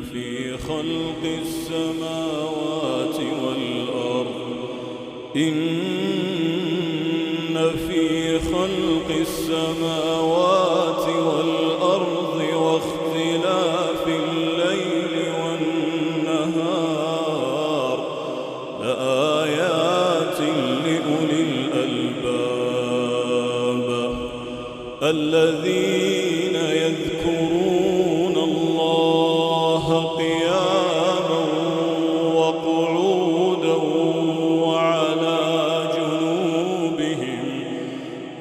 في خلق السماوات والأرض واختلاف الليل والنهار لآيات لأولي الألباب الذين يذكرون الله قياما وقعودا وعلى جنوبهم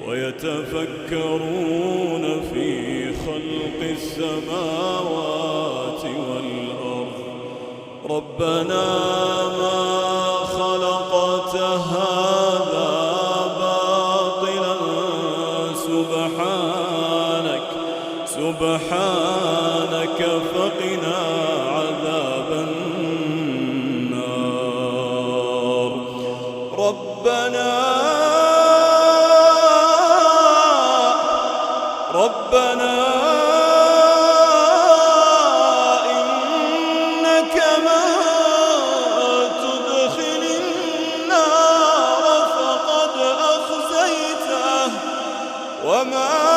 ويتفكرون في خلق السماوات والأرض ربنا ما خلقت هذا باطلا سبحانك فقنا عذاب النار ربنا إنك من تدخل النار فقد أخزيته وما